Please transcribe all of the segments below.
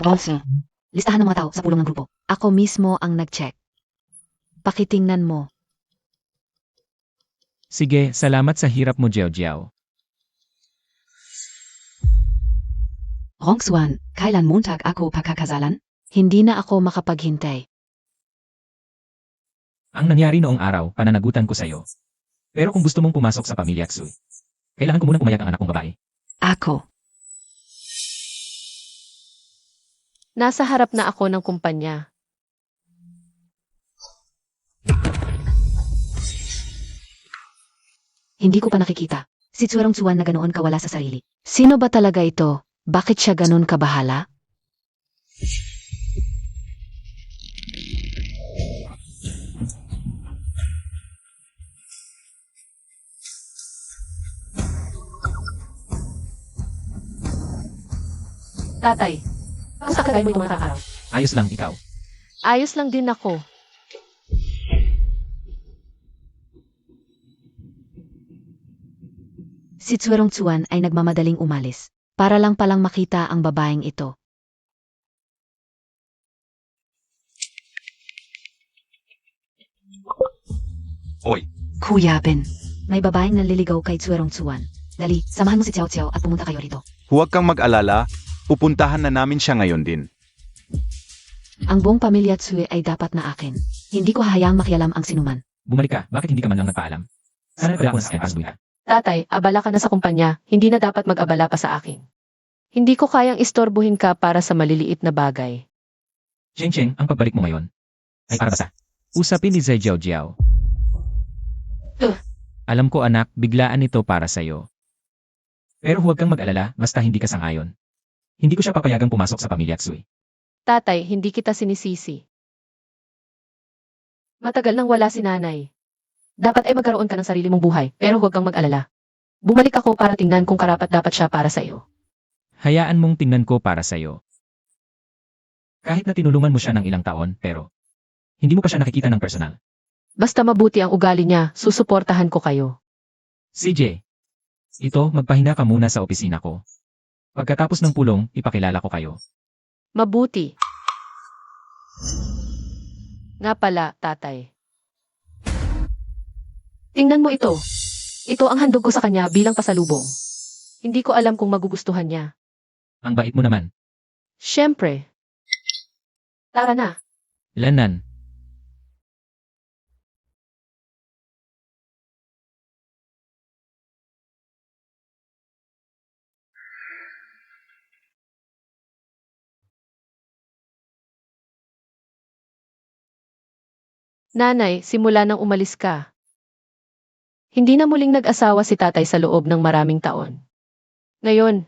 Bossing. Listahan ng mga tao sa pulong ng grupo. Ako mismo ang nag-check. Pakitingnan mo. Sige, salamat sa hirap mo, Jiao Jiao. Rongswan, kailan Montag ako pakakasalan? Hindi na ako makapaghintay. Ang nangyari noong araw, pananagutan ko sa'yo. Pero kung gusto mong pumasok sa pamilya Tsui, kailangan ko munang pumayag ang anak kong babae. Ako. Nasa harap na ako ng kumpanya. Hindi ko pa nakikita. Si Tsurong Tsuan na ganoon kawala sa sarili. Sino ba talaga ito? Bakit siya ganoon kabahala? Tatay, kamusta ka mo itong mga araw? Ayos lang ikaw. Ayos lang din ako. Si Tsurong Tsuan ay nagmamadaling umalis. Para lang palang makita ang babaeng ito. Oy, Kuya Ben, may babaeng nanliligaw kay Tsurong Tsuan. Dali, samahan mo si Xiao Xiao at pumunta kayo rito. huwag kang mag-alala, pupuntahan na namin siya ngayon din. Ang buong pamilya Tsui ay dapat na akin. Hindi ko hahayaang makialam ang sinuman. Bumalik ka, bakit hindi ka man lang nagpaalam? Sana pala ako sa kanya para Tatay, abala ka na sa kumpanya, hindi na dapat mag-abala pa sa akin. Hindi ko kayang istorbohin ka para sa maliliit na bagay. Cheng Cheng, ang pagbalik mo ngayon ay para basta. Usapin ni Zai Jiao Jiao. Alam ko anak, biglaan ito para sa'yo. Pero huwag kang mag-alala, basta hindi ka sangayon. Hindi ko siya papayagang pumasok sa pamilya Tsui. Tatay, hindi kita sinisisi. Matagal nang wala si nanay. Dapat ay magkaroon ka ng sarili mong buhay, pero huwag kang mag-alala. Bumalik ako para tingnan kung karapat dapat siya para sa iyo. Hayaan mong tingnan ko para sa'yo. Kahit na tinulungan mo siya ng ilang taon, pero hindi mo pa siya nakikita ng personal. Basta mabuti ang ugali niya, susuportahan ko kayo. CJ, ito, magpahinga ka muna sa opisina ko. Pagkatapos ng pulong, ipakilala ko kayo. Mabuti. Nga pala, tatay. Tingnan mo ito. Ito ang handog ko sa kanya bilang pasalubong. Hindi ko alam kung magugustuhan niya. Ang bait mo naman. Siyempre. Tara na. Lanan. Nanay, simula nang umalis ka. Hindi na muling nag-asawa si tatay sa loob ng maraming taon. Ngayon,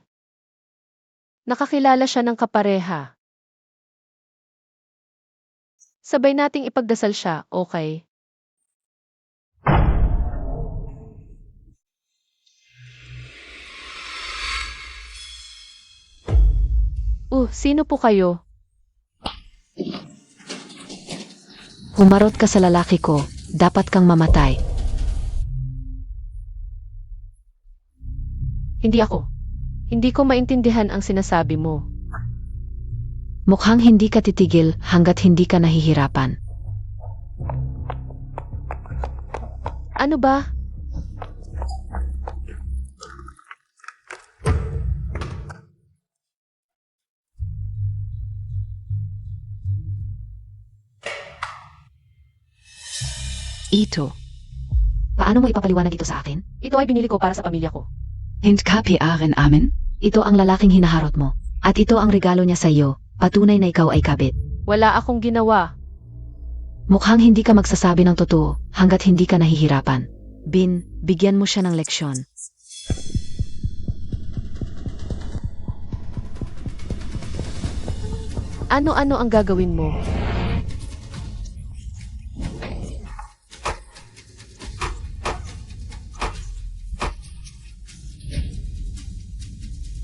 nakakilala siya ng kapareha. Sabay nating ipagdasal siya, okay? Sino po kayo? Humarot ka sa lalaki ko, dapat kang mamatay. Hindi ako. Hindi ko maintindihan ang sinasabi mo. Mukhang hindi ka titigil hanggat hindi ka nahihirapan. Ano ba? Ito. Paano mo ipapaliwanag ito sa akin? Ito ay binili ko para sa pamilya ko. Hindkapiarin amin? Ito ang lalaking hinaharot mo. At ito ang regalo niya sa iyo, patunay na ikaw ay kabit. Wala akong ginawa. Mukhang hindi ka magsasabi ng totoo hanggat hindi ka nahihirapan. Bin, bigyan mo siya ng leksyon. Ano-ano ang gagawin mo?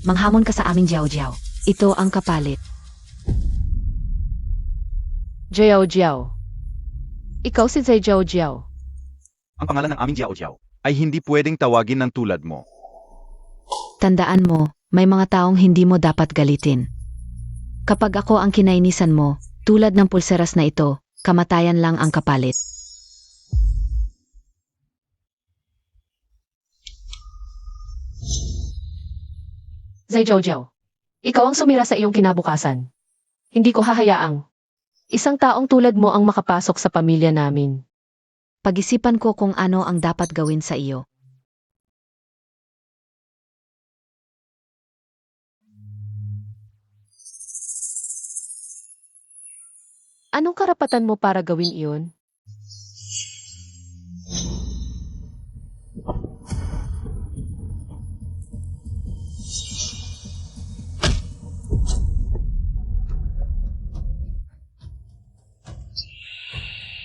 Manghamon ka sa aming Jiao Jiao. Ito ang kapalit. Jiao Jiao. Ikaw si Zai Jiao Jiao. Ang pangalan ng aming Jiao Jiao ay hindi pwedeng tawagin ng tulad mo. Tandaan mo, may mga taong hindi mo dapat galitin. Kapag ako ang kinainisan mo, tulad ng pulseras na ito, kamatayan lang ang kapalit. Zai Jojo, ikaw ang sumira sa iyong kinabukasan. Hindi ko hahayaang isang taong tulad mo ang makapasok sa pamilya namin. Pag-isipan ko kung ano ang dapat gawin sa iyo. Anong karapatan mo para gawin iyon?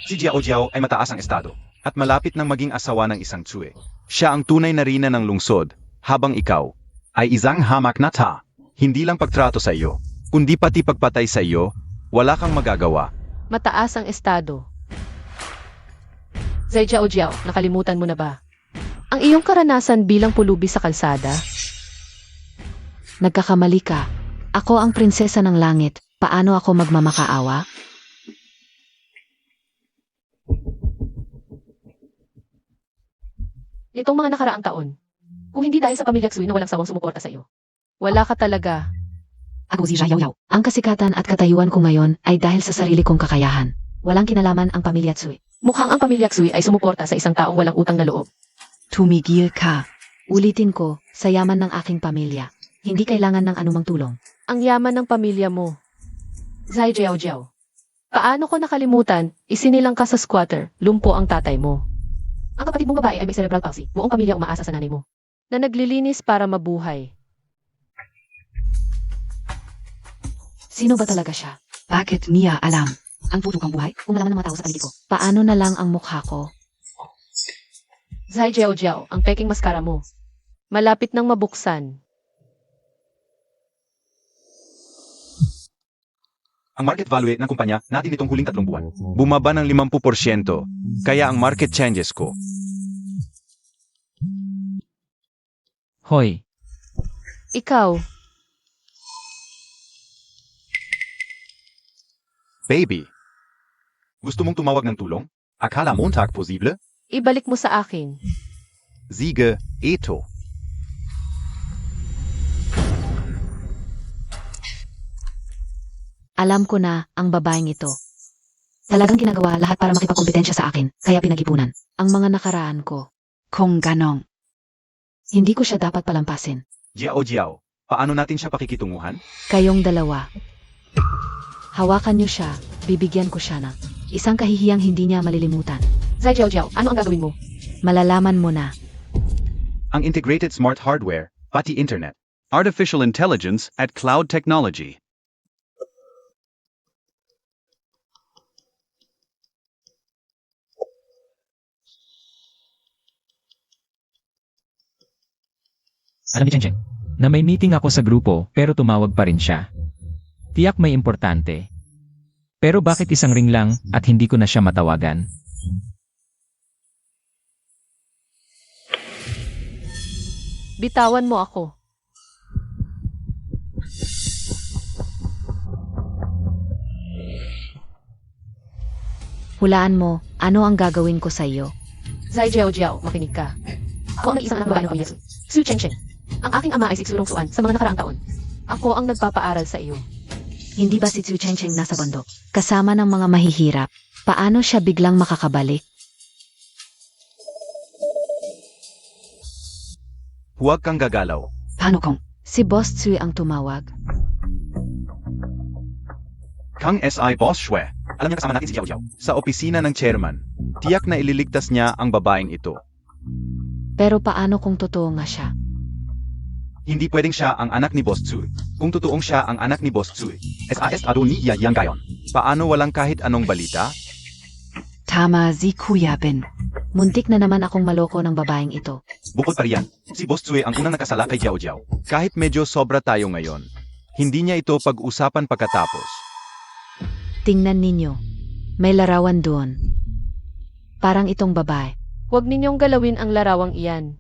Si Jiao Jiao ay mataas ang estado at malapit ng maging asawa ng isang tsue. Siya ang tunay na rina ng lungsod, habang ikaw ay isang hamak na ta. Hindi lang pagtrato sa iyo, kundi pati pagpatay sa iyo, wala kang magagawa. Mataas ang estado. Zai Jiao Jiao, nakalimutan mo na ba? Ang iyong karanasan bilang pulubi sa kalsada? Nagkakamali ka. Ako ang prinsesa ng langit. Paano ako magmamakaawa? Nitong mga nakaraang taon, kung hindi dahil sa pamilya Tsui na walang sawang sumuporta sa iyo, wala ka talaga. Ako si Zhao Yao. Ang kasikatan at katayuan ko ngayon ay dahil sa sarili kong kakayahan. Walang kinalaman ang pamilya Tsui. Mukhang ang pamilya Tsui ay sumuporta sa isang taong walang utang na loob. Tumigil ka. Ulitin ko, sa yaman ng aking pamilya. Hindi kailangan ng anumang tulong. Ang yaman ng pamilya mo. Zai Jiao Jiao. Paano ko nakalimutan, isinilang ka sa squatter, lumpo ang tatay mo. Ang kapatid mong babae ay may cerebral palsy, buong pamilya umaasa sa nanay mo, na naglilinis para mabuhay. Sino ba talaga siya? Bakit niya alam? Ang putukang buhay? Kung malaman ng mga tao sa paligid ko. Paano na lang ang mukha ko? Zai Jiao Jiao, ang peking maskara mo. Malapit nang mabuksan. Ang market value ng kumpanya natin itong huling 3 buwan bumaba ng 50%, kaya ang market changes ko. Hoy, Ikaw, Baby, gusto mong tumawag ng tulong? Akala mo tak posible? ibalik mo sa akin. Sige, ito. Alam ko na ang babaeng ito. Talagang ginagawa lahat para makipagkompetensya sa akin, kaya pinag-ipunan. Ang mga nakaraan ko. Kung ganong. Hindi ko siya dapat palampasin. Jiao Jiao, paano natin siya pakikitunguhan? Kayong dalawa. Hawakan niyo siya, bibigyan ko siya ng isang kahihiyang hindi niya malilimutan. Zai Jiao Jiao, ano ang gagawin mo? Malalaman mo na. Ang integrated smart hardware, pati internet. Artificial intelligence at cloud technology. alam ni Cheng na may meeting ako sa grupo pero tumawag pa rin siya. Tiyak may importante. Pero bakit isang ring lang at hindi ko na siya matawagan? Bitawan mo ako. Hulaan mo, ano ang gagawin ko sa iyo? Zai Jiao Jiao, makinig ka. Ako ang nag-isang anak babae ng pamilya Su Cheng Cheng. Ang aking ama ay siksurong suan sa mga nakaraang taon. Ako ang nagpapaaral sa iyo. Hindi ba si Zhu Chengcheng nasa bundok? Kasama ng mga mahihirap. Paano siya biglang makakabalik? Huwag kang gagalaw. Paano kung si Boss Tsui ang tumawag? Kang SI Boss Shue. Alam niya kasama natin si Jiao Jiao sa opisina ng chairman. Tiyak na ililigtas niya ang babaeng ito. Pero paano kung totoo nga siya? Hindi pwedeng siya ang anak ni Boss Tsui. Kung totoong siya ang anak ni Boss Tsui, SAS ado ni yang gayon. Paano walang kahit anong balita? Tama, si Kuya Ben. Muntik na naman akong maloko ng babaeng ito. Bukod pa riyan, si Boss Tsui ang unang nakasala kay Jiao Jiao. Kahit medyo sobra tayo ngayon, hindi niya ito pag-usapan pagkatapos. Tingnan ninyo. May larawan doon. Parang itong babae. Huwag ninyong galawin ang larawang iyan.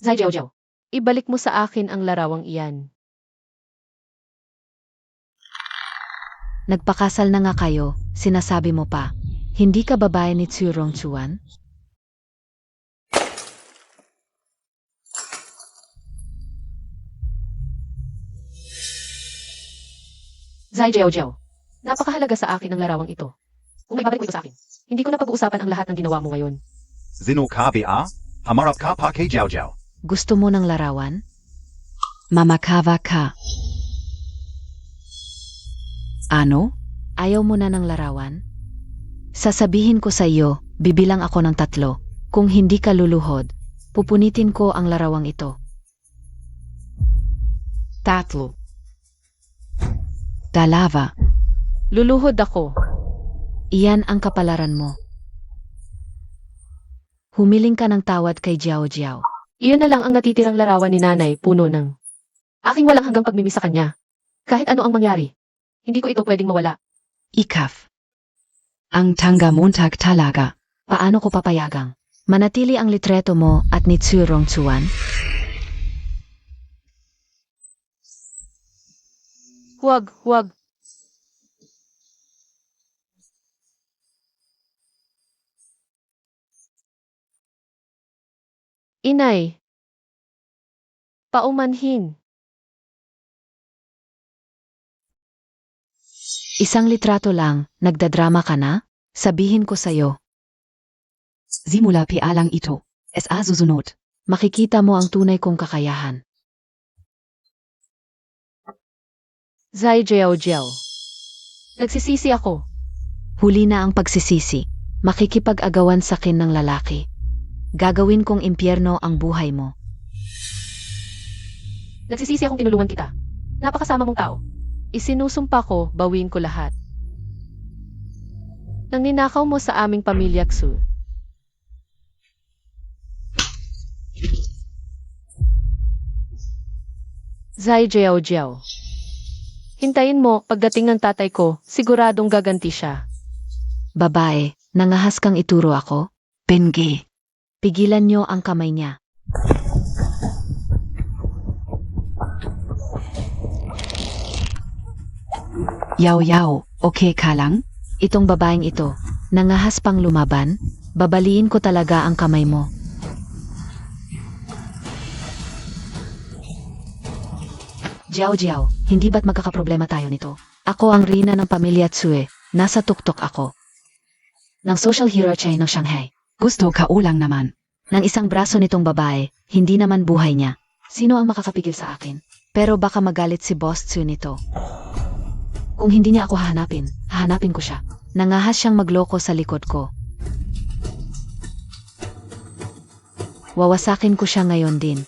Zai Jiao Jiao, ibalik mo sa akin ang larawang iyan. Nagpakasal na nga kayo, sinasabi mo pa. Hindi ka babae ni Tsu Rongchuan? Zai Jiao, napakahalaga sa akin ang larawang ito. Kung may babalik mo ito sa akin, hindi ko na pag-uusapan ang lahat ng ginawa mo ngayon. Zino ka ba? Hamarap ka pa kay Jiao Jiao. Gusto mo ng larawan? Mamakava ka. Ano? Ayaw mo na ng larawan? Sasabihin ko sa iyo, bibilang ako ng 3. Kung hindi ka luluhod, pupunitin ko ang larawang ito. 3. Dalawa. Luluhod ako. Iyan ang kapalaran mo. Humiling ka ng tawad kay Jiao Jiao. Iyon na lang ang natitirang larawan ni nanay, puno ng aking walang hanggang pagmimisa sa kanya. Kahit ano ang mangyari, hindi ko ito pwedeng mawala. Ikaf. Ang tangga montag talaga. Paano ko papayagang? Manatili ang litreto mo at ni Tsu Rongchuan? Huwag. Inay. Paumanhin. Isang litrato lang, nagdadrama ka na? Sabihin ko sa'yo. Simula pialang ito. SA susunod. Makikita mo ang tunay kong kakayahan. Zai Jiao. Nagsisisi ako. Huli na ang pagsisisi. Makikipag-agawan sa akin ng lalaki. Gagawin kong impyerno ang buhay mo. Nagsisisi akong tinulungan kita. Napakasama mong tao. Isinusumpa ko, bawiin ko lahat. Nang ninakaw mo sa aming pamilya, Xu. Zai Jiao. Hintayin mo, pagdating ng tatay ko, siguradong gaganti siya. Babae, nangahas kang ituro ako? Penge. Pigilan niyo ang kamay niya. Yaw, okay ka lang? Itong babaeng ito, nangahas pang lumaban, babaliin ko talaga ang kamay mo. Jiao, hindi ba't magkakaproblema tayo nito? Ako ang rina ng pamilya Tsue, nasa tuktok ako. Ng social hierarchy ng Shanghai. Gusto ka ulang naman. Ng isang braso nitong babae, hindi naman buhay niya. Sino ang makakapigil sa akin? Pero baka magalit si Boss Tsue nito. Kung hindi niya ako hahanapin ko siya. Nangahas siyang magloko sa likod ko. Wawasakin ko siya ngayon din.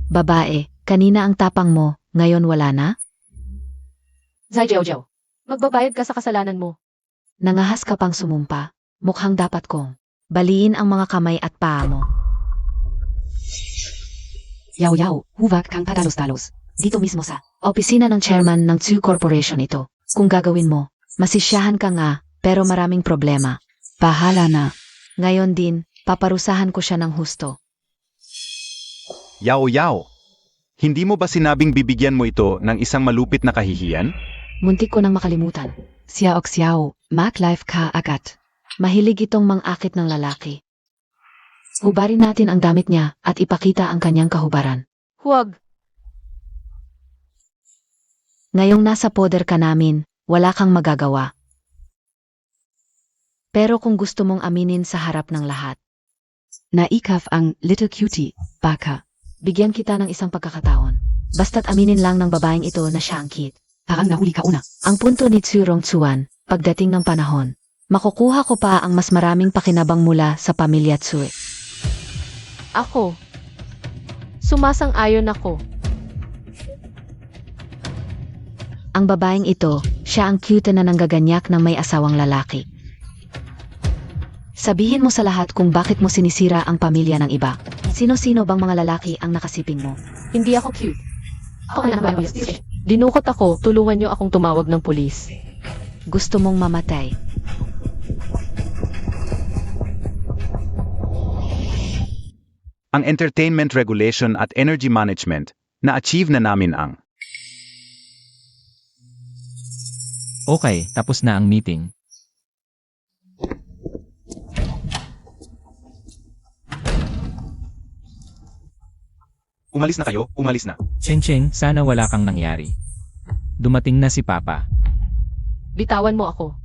Babae, kanina ang tapang mo, ngayon wala na? Zai Jiao, magbabayad ka sa kasalanan mo. Nangahas ka pang sumumpa, mukhang dapat kong baliin ang mga kamay at paa mo. Yaw, huwag kang padalos-dalos. Dito mismo sa opisina ng chairman ng Tsu Corporation ito. Kung gagawin mo, masisyahan ka nga, pero maraming problema. Bahala na. Ngayon din, paparusahan ko siya ng husto. Yao. Hindi mo ba sinabing bibigyan mo ito ng isang malupit na kahihiyan? Muntik ko nang makalimutan. Xiao, mag-life ka agad. Mahilig itong mang-akit ng lalaki. Hubarin natin ang damit niya at ipakita ang kanyang kahubaran. Huwag. Ngayong nasa poder ka namin, wala kang magagawa. Pero kung gusto mong aminin sa harap ng lahat, naikaf ang little cutie, baka. Bigyan kita ng isang pagkakataon. Basta't aminin lang ng babaeng ito na siya ang kid. Parang nahuli ka una. Ang punto ni Tsu Rongchuan, pagdating ng panahon, makukuha ko pa ang mas maraming pakinabang mula sa pamilya Tsue. Ako. Sumasang-ayon ako. Ang babaeng ito, siya ang cute na nanggaganyak ng may asawang lalaki. Sabihin mo sa lahat kung bakit mo sinisira ang pamilya ng iba. Sino-sino bang mga lalaki ang nakasiping mo? Hindi ako cute. Ako na naman. Dinukot ako, tulungan niyo akong tumawag ng pulis. Gusto mong mamatay. ang entertainment regulation at energy management, na-achieve na namin ang Okay, tapos na ang meeting. umalis na kayo, umalis na. Cheng, sana wala kang nangyari. Dumating na si Papa. Bitawan mo ako.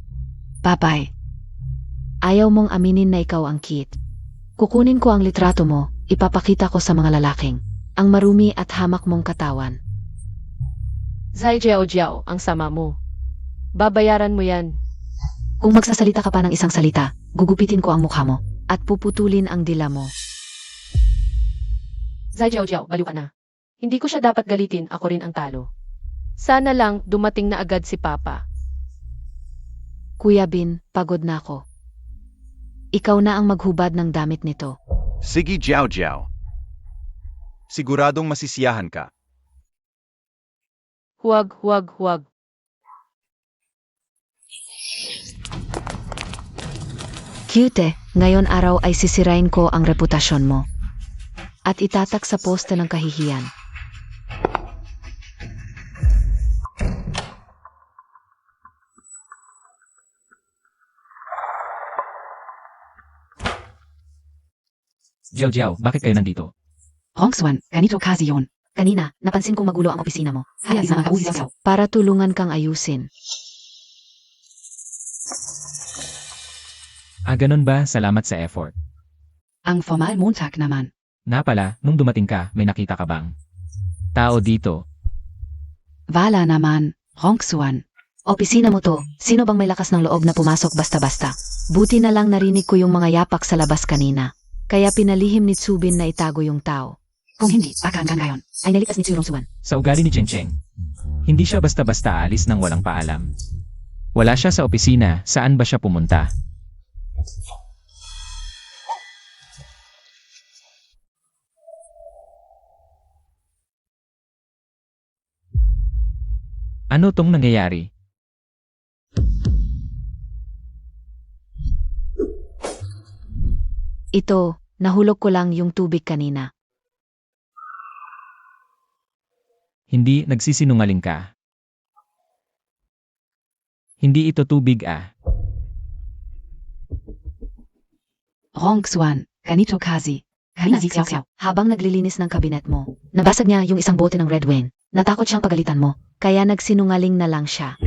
Papay. Ayaw mong aminin na ikaw ang Kit. Kukunin ko ang litrato mo, ipapakita ko sa mga lalaking. Ang marumi at hamak mong katawan. Zai Jiao Jiao, ang sama mo. Babayaran mo yan. Kung magsasalita ka pa ng isang salita, gugupitin ko ang mukha mo at puputulin ang dila mo. Zai Jiao Jiao, baliw ka na. Hindi ko siya dapat galitin, ako rin ang talo. Sana lang dumating na agad si Papa. Kuya Bin, pagod na ako. Ikaw na ang maghubad ng damit nito. Sige, Jiao Jiao. Siguradong masisiyahan ka. Huwag, huwag, huwag. Cute, ngayon araw ay sisirain ko ang reputasyon mo. At itatak sa poste ng kahihiyan. Jiao, bakit kayo nandito? Hongswan, ganito kasi yun. Kanina, napansin kong magulo ang opisina mo. Kaya isang mag-uusap para tulungan kang ayusin. Ganun ba? Salamat sa effort. Ang formal Montag naman. Na pala, nung dumating ka, may nakita ka bang tao dito? Wala naman, Hongswan. Opisina mo to, sino bang may lakas ng loob na pumasok basta-basta? Buti na lang narinig ko yung mga yapak sa labas kanina. Kaya pinalihim ni Tsubin na itago yung tao. Kung hindi, baka hanggang ngayon, ay nalikas ni Tsurongsuan. Sa ugali ni Cheng, hindi siya basta-basta aalis nang walang paalam. Wala siya sa opisina, saan ba siya pumunta? Ano tong nangyayari? Ito, nahulog ko lang yung tubig kanina. Hindi nagsisinungaling ka. Hindi ito tubig Hongswan, ganito kasi. Habang naglilinis ng kabinet mo, nabasag niya yung isang bote ng red wine. Natakot siyang pagalitan mo, kaya nagsinungaling na lang siya.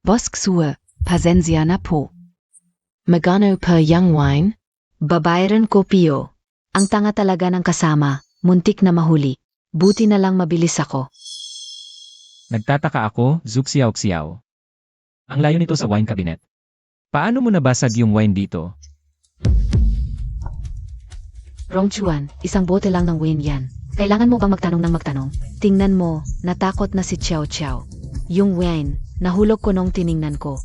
Boss Ksue, pasensya na po. Magano per young wine? Babayaran ko Pio. Ang tanga talaga ng kasama, muntik na mahuli. Buti na lang mabilis ako. Nagtataka ako, Zuxiao. Ang layo nito sa wine cabinet. Paano mo nabasag yung wine dito? Rongchuan, isang bote lang ng wine yan. Kailangan mo bang magtanong ng magtanong? Tingnan mo, natakot na si Chiao Chiao. Yung wine, nahulog ko nung tiningnan ko.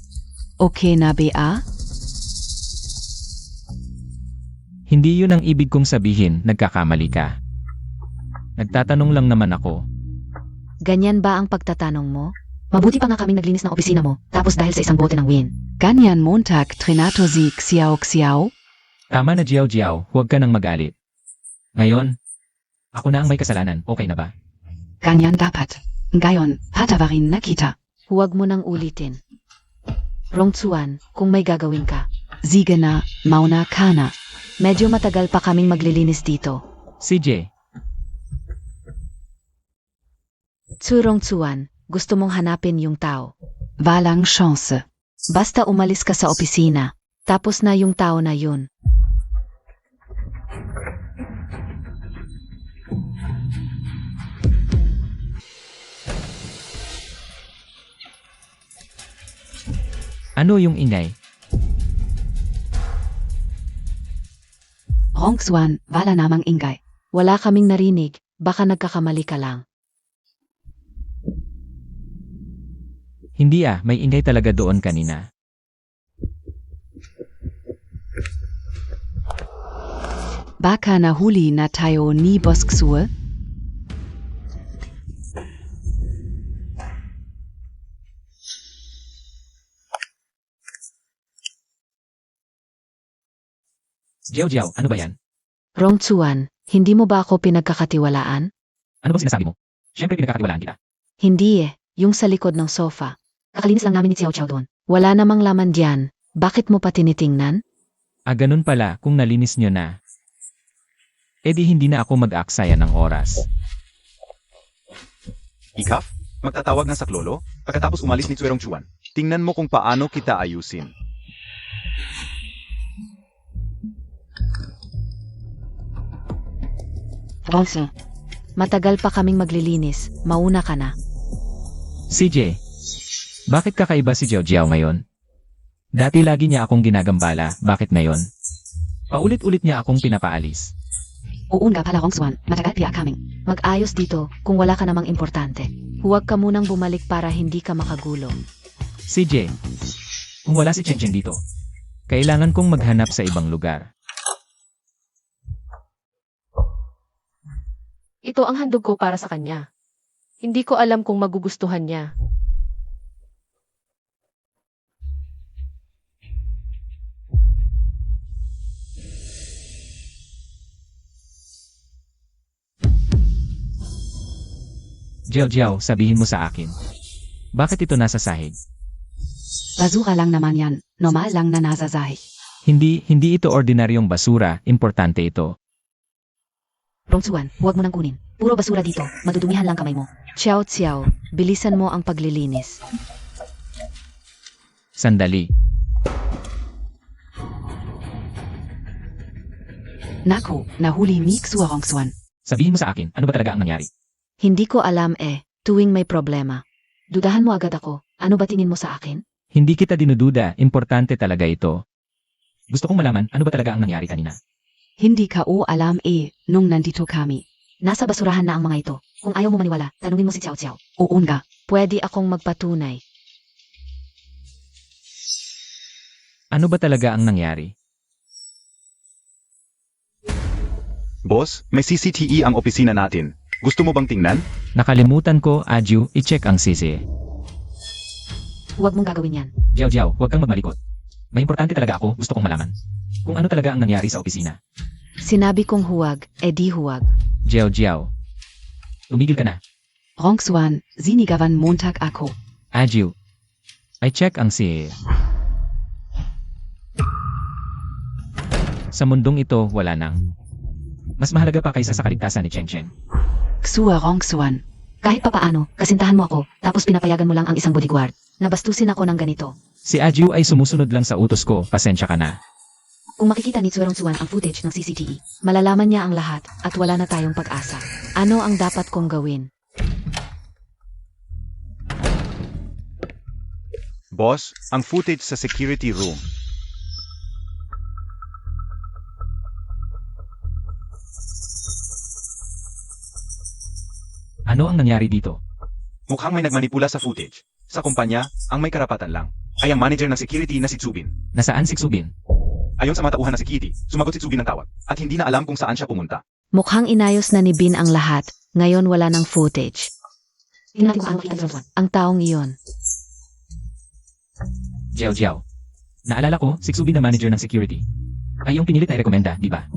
Okay na ba? Hindi yun ang ibig kong sabihin, nagkakamali ka. Nagtatanong lang naman ako. Ganyan ba ang pagtatanong mo? Mabuti pa nga kaming naglinis ng opisina mo, tapos dahil sa isang bote ng wine. Ganyan Montag, Trinato si Xiao. Tama na Jiao, huwag ka nang magalit. Ngayon, ako na ang may kasalanan, okay na ba? Ganyan dapat. Ngayon, patawarin na kita. Huwag mo nang ulitin. Rongchuan, kung may gagawin ka. Sige na, mauna ka na. Medyo matagal pa kaming maglilinis dito. CJ, Rongchuan, gusto mong hanapin yung tao. Walang chance. Basta umalis ka sa opisina, tapos na yung tao na yun. ano yung ingay? Hongswan, wala namang ingay. Wala kaming narinig, baka nagkakamali ka lang. Hindi may ingay talaga doon kanina. Baka nahuli na tayo ni Boss Ksue? Jiao, ano ba yan? Rong Chuan, hindi mo ba ako pinagkakatiwalaan? Ano bang sinasabi mo? Siyempre pinagkakatiwalaan kita. Hindi yung sa likod ng sofa. Kakalinis lang namin ni Xiao Xiao doon. Wala namang laman diyan. Bakit mo pa tinitingnan? Ganun pala kung nalinis nyo na. E di hindi na ako mag-aaksaya ng oras. Ikaf, magtatawag na sa klolo, pagkatapos umalis ni Tsuerong Chuan. Tingnan mo kung paano kita ayusin. Ronso. Matagal pa kaming maglilinis. Mauna ka na. CJ, bakit kakaiba si Jiao ngayon? Dati lagi niya akong ginagambala, bakit ngayon? Paulit-ulit niya akong pinapaalis. Oo nga pala, Rong Chuan. Matagal piya kaming. Mag-ayos dito kung wala ka namang importante. Huwag ka munang bumalik para hindi ka makagulo. CJ, kung wala si Chen dito, kailangan kong maghanap sa ibang lugar. Ito ang handog ko para sa kanya. Hindi ko alam kung magugustuhan niya. Jiao, sabihin mo sa akin. Bakit ito nasa sahig? Basura lang naman yan. Normal lang na nasa sahig. Hindi ito ordinaryong basura, importante ito. Rong Chuan, huwag mo nang kunin. Puro basura dito. Madudumihan lang kamay mo. Xiao Xiao, bilisan mo ang paglilinis. Sandali. Naku, nahuli ni Xua Rong Chuan. Sabihin mo sa akin, ano ba talaga ang nangyari? Hindi ko alam tuwing may problema. Dudahan mo agad ako. Ano ba tingin mo sa akin? Hindi kita dinududa, importante talaga ito. Gusto kong malaman, ano ba talaga ang nangyari kanina? Hindi ka alam nung nandito kami. Nasa basurahan na ang mga ito. Kung ayaw mo maniwala, tanungin mo si Xiao Xiao. Oo nga. Pwede akong magpatunay. Ano ba talaga ang nangyari? Boss, may CCTV ang opisina natin. Gusto mo bang tingnan? Nakalimutan ko, Aju, i-check ang sisi. Huwag mong gagawin yan. Jiao, huwag kang magmalikot. May importante talaga ako, gusto kong malaman. Kung ano talaga ang nangyari sa opisina. Sinabi kong huwag, di huwag. Jiao. Tumigil ka na. Rong Chuan, sinigawan Montag ako. Aju. I check ang si... Sa mundong ito, wala nang. Mas mahalaga pa kaysa sa kaligtasan ni Chen. Xua Rong Chuan. Kahit papaano, kasintahan mo ako, tapos pinapayagan mo lang ang isang bodyguard. Nabastusin ako ng ganito. Si Aju ay sumusunod lang sa utos ko, pasensya ka na. Kung makikita ni Tsuerong Chuan ang footage ng CCTV, malalaman niya ang lahat at wala na tayong pag-asa. Ano ang dapat kong gawin? Boss, ang footage sa security room. Ano ang nangyari dito? Mukhang may nagmanipula sa footage. Sa kumpanya, ang may karapatan lang ay ang manager ng security na si Tsubin. Nasaan si Xubin? Ayon sa matauhan na security, sumagot si Tsubin ng tawag at hindi na alam kung saan siya pumunta. Mukhang inayos na ni Bin ang lahat. Ngayon wala ng footage. Tingnan natin kung ano makita ni Tsuerong Chuan. Ang taong iyon. Jiao. Naalala ko, si Xubin na manager ng security. Ay yung pinilit na rekomenda, di ba?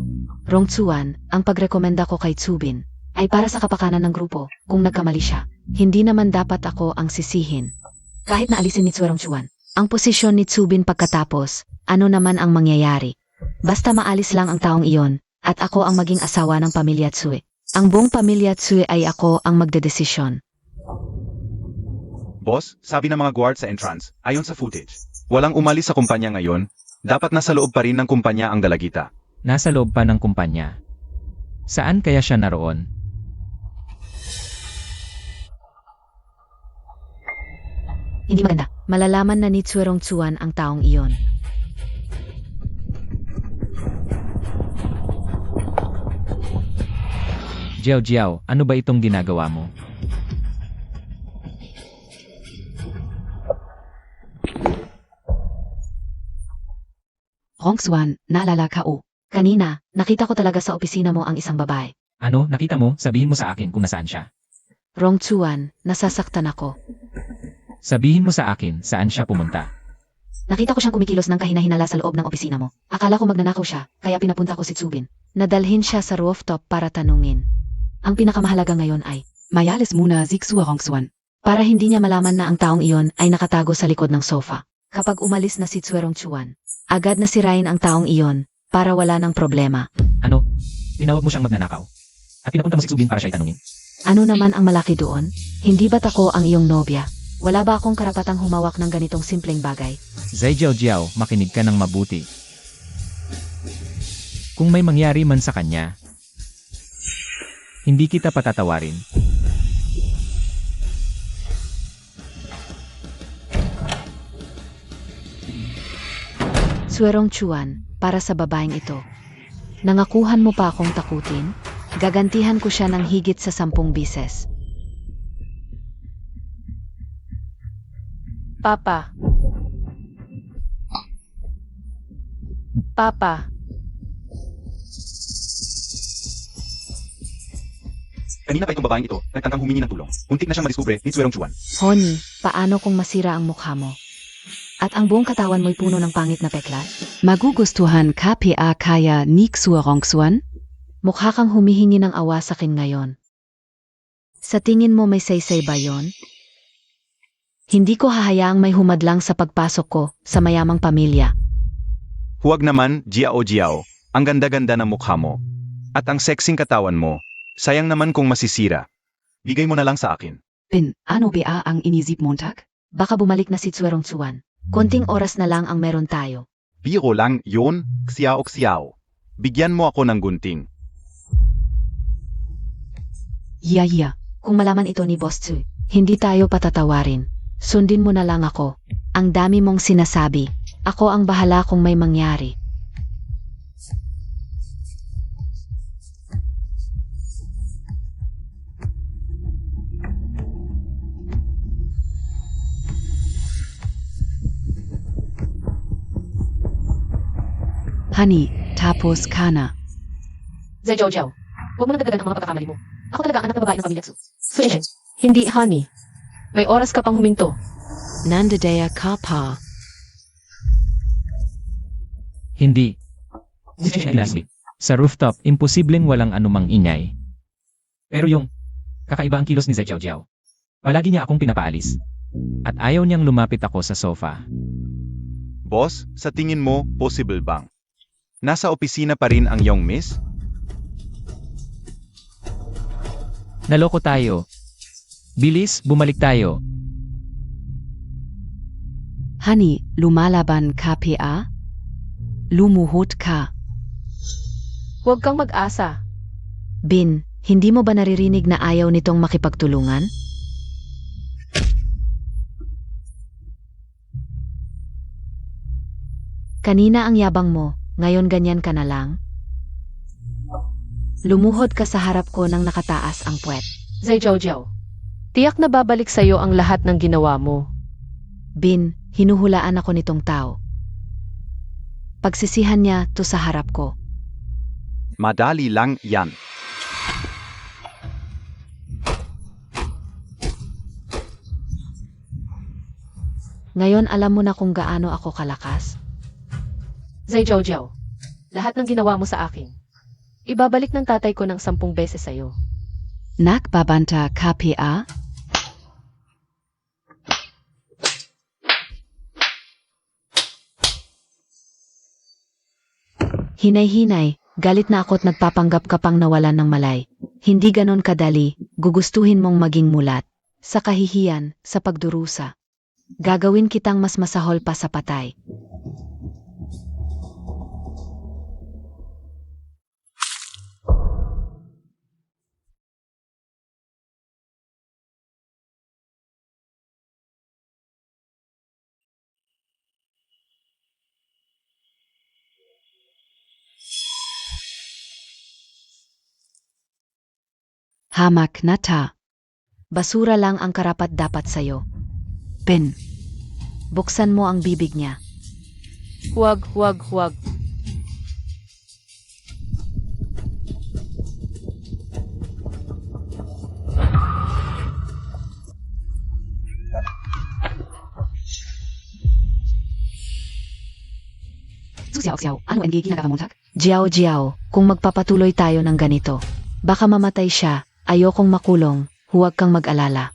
Rong Chuan, ang pagrekomenda ko kay Tsubin ay para sa kapakanan ng grupo kung nagkamali siya. Hindi naman dapat ako ang sisihin. Kahit na alisin ni Tsuerong Chuan, ang posisyon ni Tsubin pagkatapos, ano naman ang mangyayari? Basta maalis lang ang taong iyon, at ako ang maging asawa ng pamilya Tsue. Ang buong pamilya Tsue ay ako ang magdedesisyon. Boss, sabi ng mga guard sa entrance, ayon sa footage, walang umalis sa kumpanya ngayon, dapat nasa loob pa rin ng kumpanya ang dalagita. Nasa loob pa ng kumpanya. Saan kaya siya naroon? Hindi maganda. Malalaman na ni Tsuerong Chuan ang taong iyon. Jiao, ano ba itong ginagawa mo? Rong Chuan, naalala ka kanina, nakita ko talaga sa opisina mo ang isang babae. Ano, nakita mo? Sabihin mo sa akin kung nasaan siya. Rong Chuan, nasasaktan ako. Sabihin mo sa akin saan siya pumunta. Nakita ko siyang kumikilos ng kahina-hinala sa loob ng opisina mo. Akala ko magnanakaw siya, kaya pinapunta ko si Tsubin. Nadalhin siya sa rooftop para tanungin. Ang pinakamahalaga ngayon ay, Mayalis muna Zixuarongsuan. para hindi niya malaman na ang taong iyon ay nakatago sa likod ng sofa. Kapag umalis na si Tsuerong Chuan, agad na sirain ang taong iyon para wala ng problema. Ano? Tinawag mo siyang magnanakaw? At pinapunta mo si Tsubin para siya itanungin? Ano naman ang malaki doon? Hindi ba't ako ang iyong nobya? Wala ba akong karapatang humawak ng ganitong simpleng bagay? Zai Jiao Jiao, makinig ka ng mabuti. Kung may mangyari man sa kanya, hindi kita patatawarin. Tsuerong Chuan, para sa babaeng ito. Nangakuhan mo pa akong takutin? Gagantihan ko siya ng higit sa 10 bises. Papa. Papa. Kanina pa itong babaeng ito, nagtangkang humingi ng tulong. Muntik na siyang madiskubre ni Tsuerong Chuan. Honey, paano kung masira ang mukha mo? At ang buong katawan mo'y puno ng pangit na peklat? Magugustuhan KPA kaya Nixuarongsuan? Mukha kang humihingi ng awa sa akin ngayon. Sa tingin mo may saysay ba yon? Hindi ko hahayaang may humadlang sa pagpasok ko sa mayamang pamilya. Huwag naman, Jiao Jiao. Ang ganda-ganda ng mukha mo. At ang sexing katawan mo. Sayang naman kung masisira. Bigay mo na lang sa akin. Bin, ano ba ang inisip Montag? Baka bumalik na si Tsuerong Chuan. Konting oras na lang ang meron tayo. Biro lang yun, ksiao. Bigyan mo ako ng gunting. Yeah. Kung malaman ito ni Boss Tsu, hindi tayo patatawarin. Sundin mo na lang ako. Ang dami mong sinasabi. Ako ang bahala kung may mangyari. Honey, tapos kana. Zai Jiao Jiao. Huwag mo nang dagdagan ang mga pagkakamali mo. Ako talaga ang anak na babae ng pamilya Tsu. Suyen. Hindi, honey. May oras ka pang huminto. Nandadea ka pa. Hindi. Sa rooftop, imposibleng walang anumang ingay. Pero yung kakaiba ang kilos ni Zai Jiao Jiao. Palagi niya akong pinapaalis. At ayaw niyang lumapit ako sa sofa. Boss, sa tingin mo, possible bang? Nasa opisina pa rin ang iyong miss? Naloko tayo. Bilis, bumalik tayo. Honey, lumalaban KPA? Lumuhot ka. Huwag kang mag-asa. Bin, hindi mo ba naririnig na ayaw nitong makipagtulungan? Kanina ang yabang mo, ngayon ganyan ka na lang? Lumuhod ka sa harap ko nang nakataas ang puwet. Zai Jiao Jiao. Tiyak na babalik sa'yo ang lahat ng ginawa mo. Bin, hinuhulaan ako nitong tao. Pagsisihan niya to sa harap ko. Madali lang yan. Ngayon alam mo na kung gaano ako kalakas. Zai Jiao Jiao. Lahat ng ginawa mo sa akin. Ibabalik ng tatay ko ng 10 beses sa'yo. Nakbabanta KPA? Hinay-hinay, galit na ako't nagpapanggap ka pang nawalan ng malay. Hindi ganon kadali, gugustuhin mong maging mulat. Sa kahihiyan, sa pagdurusa. Gagawin kitang mas masahol pa sa patay. Hamak na ta. Basura lang ang karapat-dapat sa'yo. Bin. Buksan mo ang bibig niya. Huwag. ano ang ginagawa mo? Jiao Jiao, kung magpapatuloy tayo ng ganito, baka mamatay siya, ayokong makulong, huwag kang mag-alala.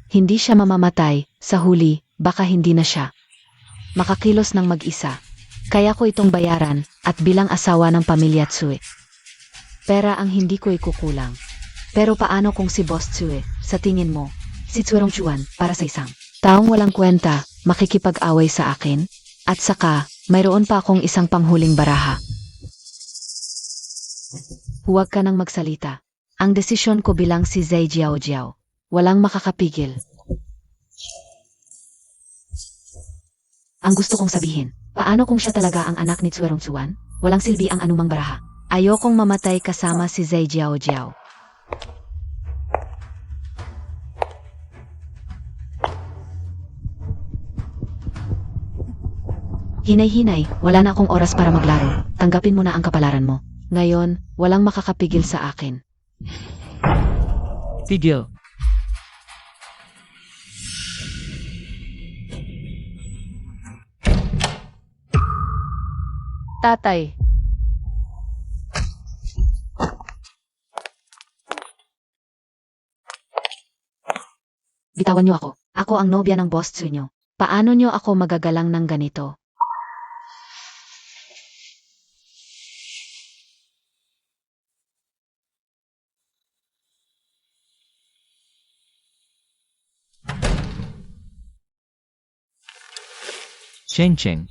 Hindi siya mamamatay, sa huli, baka hindi na siya makakilos ng mag-isa. Kaya ko itong bayaran, at bilang asawa ng pamilya Tsue. Pera ang hindi ko ikukulang. Pero paano kung si Boss Tsue, sa tingin mo, si Tsuerong Chuan, para sa isang taong walang kwenta, makikipag-away sa akin? At saka, mayroon pa akong isang panghuling baraha. Huwag ka nang magsalita. Ang desisyon ko bilang si Zai Jiao Jiao. Walang makakapigil. Ang gusto kong sabihin, paano kung siya talaga ang anak ni Tsuerong Chuan? Walang silbi ang anumang baraha. Ayokong mamatay kasama si Zai Jiao Jiao. Hinay-hinay, wala na akong oras para maglaro. Tanggapin mo na ang kapalaran mo. Ngayon, walang makakapigil sa akin. Tigil. Tatay, Bitawan niyo ako. Ako ang nobya ng boss niyo. Paano niyo ako magagalang ng ganito? Cheng Cheng.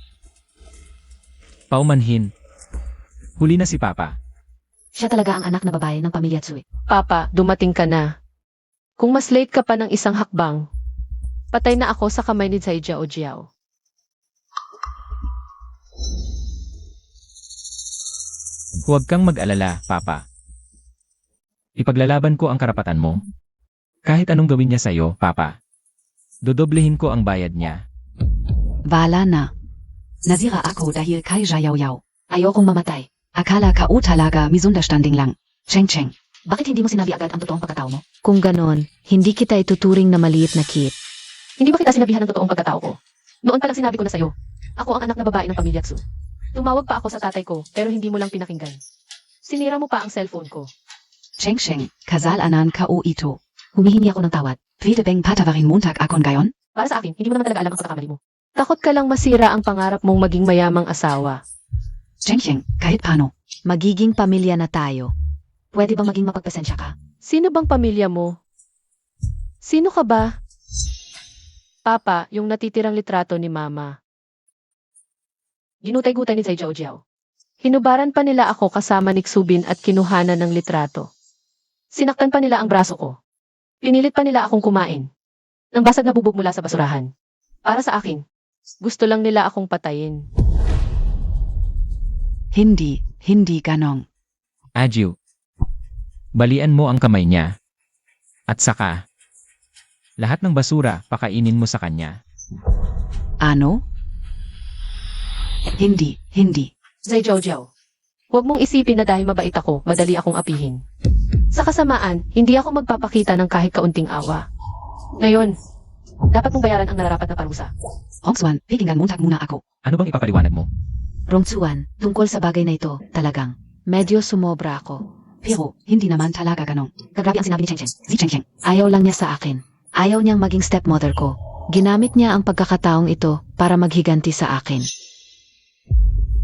Paumanhin. Huli na si Papa. Siya talaga ang anak na babae ng pamilya Tsue. Papa, dumating ka na. Kung mas late ka pa ng isang hakbang, patay na ako sa kamay ni Zai Jiao Jiao. Huwag kang mag-alala, Papa. Ipaglalaban ko ang karapatan mo. Kahit anong gawin niya sa'yo, Papa. Dodoblehin ko ang bayad niya. Wala na. Nasira ako dahil kay Zhao. Ayokong mamatay. Akala ka talaga misunderstanding lang. Cheng Cheng. Bakit hindi mo sinabi agad ang totoong pagkatao mo? Kung ganon, hindi kita ituturing na maliit na kid. Hindi ba kita sinabihan ng totoong pagkatao ko? Noon pa lang sinabi ko na sa'yo. Ako ang anak na babae ng pamilya Tsu. Tumawag pa ako sa tatay ko, pero hindi mo lang pinakinggan. Sinira mo pa ang cellphone ko. Cheng Cheng. Kasalanan ka o ito. Humihingi ako ng tawad. Pwede bang patawarin Montag akon gayon? Para sa akin, hindi mo naman talaga alam ang pagkakamali mo. Takot ka lang masira ang pangarap mong maging mayamang asawa. Cheng Cheng. Kahit paano. Magiging pamilya na tayo. Pwede bang maging mapagpasensya ka? Sino bang pamilya mo? Sino ka ba? Papa, yung natitirang litrato ni Mama. Ginutay-gutay ni Zai Jiao Jiao. Hinubaran pa nila ako kasama ni Xubin at kinuhanan ng litrato. Sinaktan pa nila ang braso ko. Pinilit pa nila akong kumain. Nang basag na bubog mula sa basurahan. Para sa akin, gusto lang nila akong patayin. Hindi ganong. Ajiu. Balian mo ang kamay niya. At saka, lahat ng basura pakainin mo sa kanya. Ano? Hindi. Zai Jiao Jiao, huwag mong isipin na dahil mabait ako, madali akong apihin. Sa kasamaan, hindi ako magpapakita ng kahit kaunting awa. Ngayon, dapat mong bayaran ang nararapat na parusa. Hongswan, pikinggan Montag muna ako. Ano bang ipapaliwanag mo? Rongtsuan, tungkol sa bagay na ito, talagang, medyo sumobra ako. Pero, hindi naman talaga ganong. Kagrabe ang sinabi ni Cheng Cheng. Si Cheng Cheng. Ayaw lang niya sa akin. Ayaw niyang maging stepmother ko. Ginamit niya ang pagkakataong ito para maghiganti sa akin.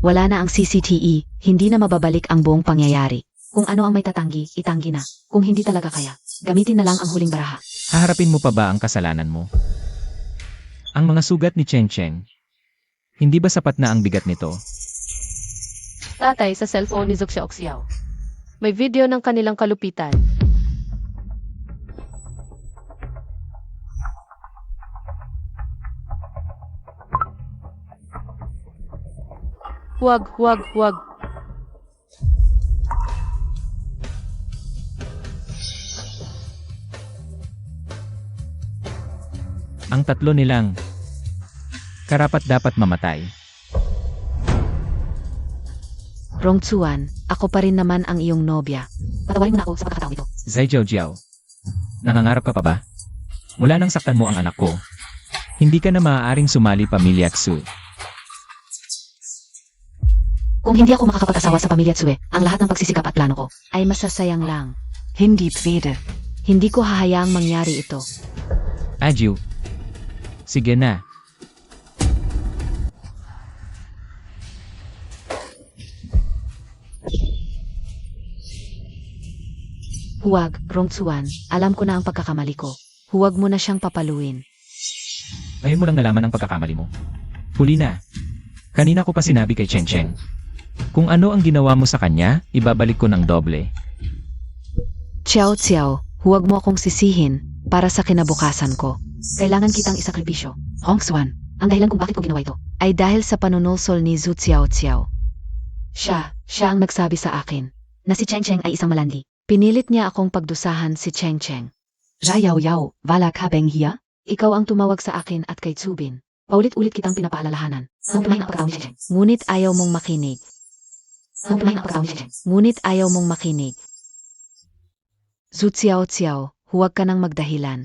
Wala na ang CCTE, hindi na mababalik ang buong pangyayari. Kung ano ang may tatanggi, itanggi na. Kung hindi talaga kaya, gamitin na lang ang huling baraha. Haharapin mo pa ba ang kasalanan mo? Ang mga sugat ni Cheng Cheng, hindi ba sapat na ang bigat nito? Tatay, sa cellphone ni Zuk Xiaoxiao. May video ng kanilang kalupitan. Huwag. Ang tatlo nilang karapat-dapat mamatay. Rongtsuan, ako pa rin naman ang iyong nobya. Patawarin mo na ako sa pagkakataong ito. Zai Jiao Jiao, nangangarap ka pa ba? Mula nang saktan mo ang anak ko, hindi ka na maaaring sumali pamilya Xu. Kung hindi ako makakapag-asawa sa pamilya Tsue, ang lahat ng pagsisikap at plano ko ay masasayang lang. Hindi pwede. Hindi ko hahayaang mangyari ito. Adju. Sige na. Huwag, Rongtsuan, alam ko na ang pagkakamali ko. Huwag mo na siyang papaluin. Ngayon mo lang nalaman ang pagkakamali mo. Huli na. Kanina ko pa sinabi kay Cheng Cheng. Kung ano ang ginawa mo sa kanya, ibabalik ko ng doble. Xiao Xiao, huwag mo akong sisihin para sa kinabukasan ko. Kailangan kitang isakripisyo. Hongswan. Ang dahilan kung bakit ko ginawa ito ay dahil sa panunulsol ni Zhu Xiao Xiao. Siya ang nagsabi sa akin na si Cheng Cheng ay isang malandi. Pinilit niya akong pagdusahan si Cheng Cheng. Zhao Yao, wala ka bang hiya? Ikaw ang tumawag sa akin at kay Tsubin. Paulit-ulit kitang pinapaalalahanan. Ngunit ayaw mong makinig. Ngunit ayaw mong makinig. Zhu Xiao Xiao, huwag ka nang magdahilan.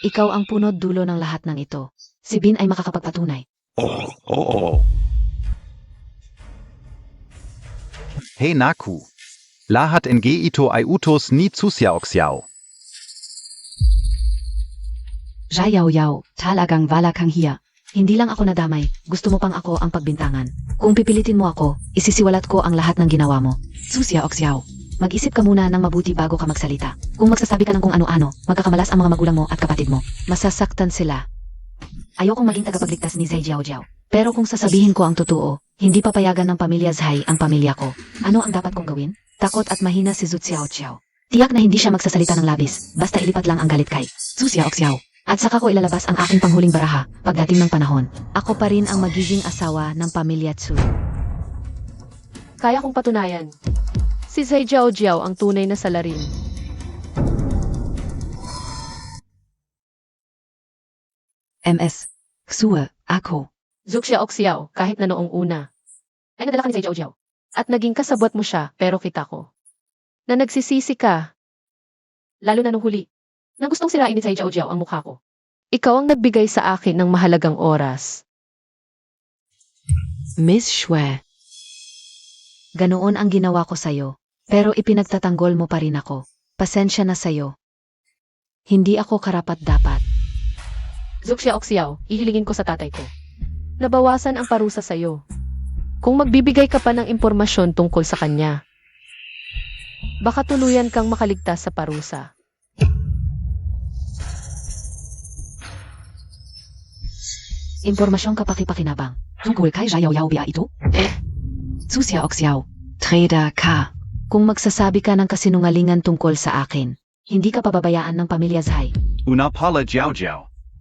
Ikaw ang punot dulo ng lahat ng ito. Si Bin ay makakapagpatunay. Oo. Hey Naku. Lahat ng ito ay utos ni Zhu Xiao. Zhao Yao, talagang wala kang hiya. Hindi lang ako nadamay, gusto mo pang ako ang pagbintangan. Kung pipilitin mo ako, isisiwalat ko ang lahat ng ginawa mo. Zhu Xiao. Mag-isip ka muna ng mabuti bago ka magsalita. Kung magsasabi ka ng kung ano-ano, magkakamalas ang mga magulang mo at kapatid mo. Masasaktan sila. Ayokong maging tagapagligtas ni Zhai Jiao. Pero kung sasabihin ko ang totoo, hindi papayagan ng pamilya Zhai ang pamilya ko. Ano ang dapat kong gawin? Takot at mahina si Zhu Xiao Xiao. Tiyak na hindi siya magsasalita ng labis, basta ilipat lang ang galit kay Zhu Xiao. At saka ko ilalabas ang aking panghuling baraha pagdating ng panahon. Ako pa rin ang magiging asawa ng pamilya Tsu. Kaya kong patunayan. Si Zai Jiao Jiao ang tunay na salarin. MS. Xue, ako. Zhu Xiao kahit na noong una. Ay nadala ka ni Zai Jiao Jiao. At naging kasabwat mo siya pero kita ko. Na nagsisisi ka. Lalo na nung huli. Na gustong sirain ni Zai Jiao Jiao ang mukha ko. Ikaw ang nagbigay sa akin ng mahalagang oras. Miss Xue. Ganoon ang ginawa ko sa'yo. Pero ipinagtatanggol mo pa rin ako. Pasensya na sa'yo. Hindi ako karapat-dapat. Zhu Xiao, ihilingin ko sa tatay ko. Nabawasan ang parusa sa'yo. Kung magbibigay ka pa ng impormasyon tungkol sa kanya, baka tuluyan kang makaligtas sa parusa. Impormasyong kapaki-pakinabang. Tungkol kay Zhao Yao biya ito? Zhu Xiao. Trader ka. Kung magsasabi ka ng kasinungalingan tungkol sa akin, hindi ka pababayaan ng pamilya Zhai. Una pala Jiao.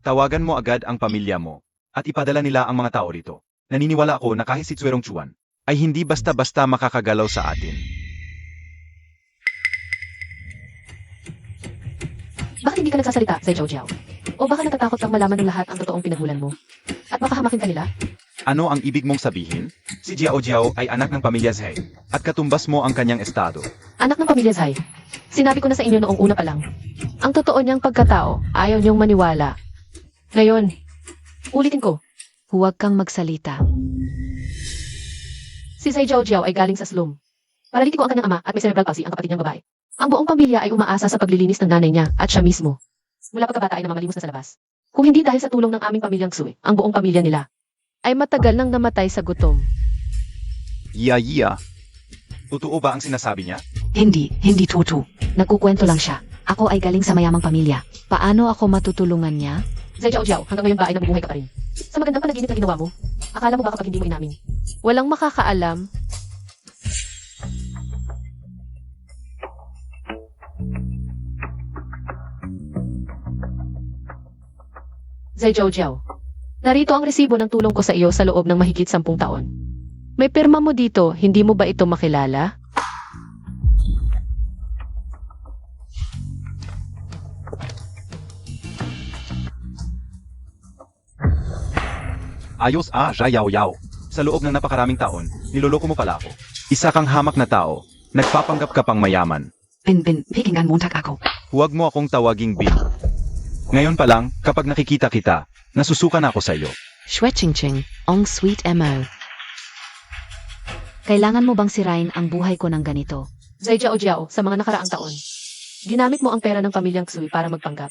Tawagan mo agad ang pamilya mo at ipadala nila ang mga tao rito. Naniniwala ako na kahit si Tsue Rongtsuan ay hindi basta-basta makakagalaw sa atin. Bakit hindi ka nagsasalita, Zai Jiao Jiao? O baka natatakot kang malaman ng lahat ang totoong pinagmulan mo? At baka hamakin ka nila? Ano ang ibig mong sabihin? Si Jiao ay anak ng pamilya Zhai at katumbas mo ang kanyang estado. Anak ng pamilya Zhai. Sinabi ko na sa inyo noong una pa lang. Ang totoo niyang pagkatao, ayaw niyong maniwala. Ngayon, ulitin ko. Huwag kang magsalita. Si Zai Jiao Jiao ay galing sa slum. Paraliti ko ang kanyang ama at may cerebral palsy ang kapatid niyang babae. Ang buong pamilya ay umaasa sa paglilinis ng nanay niya at siya mismo. Mula pagkabata ay namamalimos na sa labas. Kung hindi dahil sa tulong ng aming pamilyang Tsue, ang buong pamilya nila ay matagal nang namatay sa gutom. Iya. Totoo ba ang sinasabi niya? Hindi totoo. Nagkukwento lang siya. Ako ay galing sa mayamang pamilya. Paano ako matutulungan niya? Zai Jiao Jiao, hanggang ngayon ba ay nabubuhay ka pa rin? Sa magandang panaginip na ginawa mo, akala mo ba kapag hindi mo inamin? Walang makakaalam. Zai Jiao Jiao, narito ang resibo ng tulong ko sa iyo sa loob ng mahigit 10 taon. May pirma mo dito, hindi mo ba ito makilala? Ayos Zhao. Sa loob ng napakaraming taon, niloloko mo pala ako. Isa kang hamak na tao. Nagpapanggap ka pang mayaman. Bin, pikingan montag ako. Huwag mo akong tawaging Bin. Ngayon pa lang, kapag nakikita kita, nasusukan ako sa iyo. Shwe Ching Ching, Ong Sweet Mo. Kailangan mo bang sirain ang buhay ko ng ganito? Zai Jiao, sa mga nakaraang taon, ginamit mo ang pera ng pamilyang Xui para magpanggap.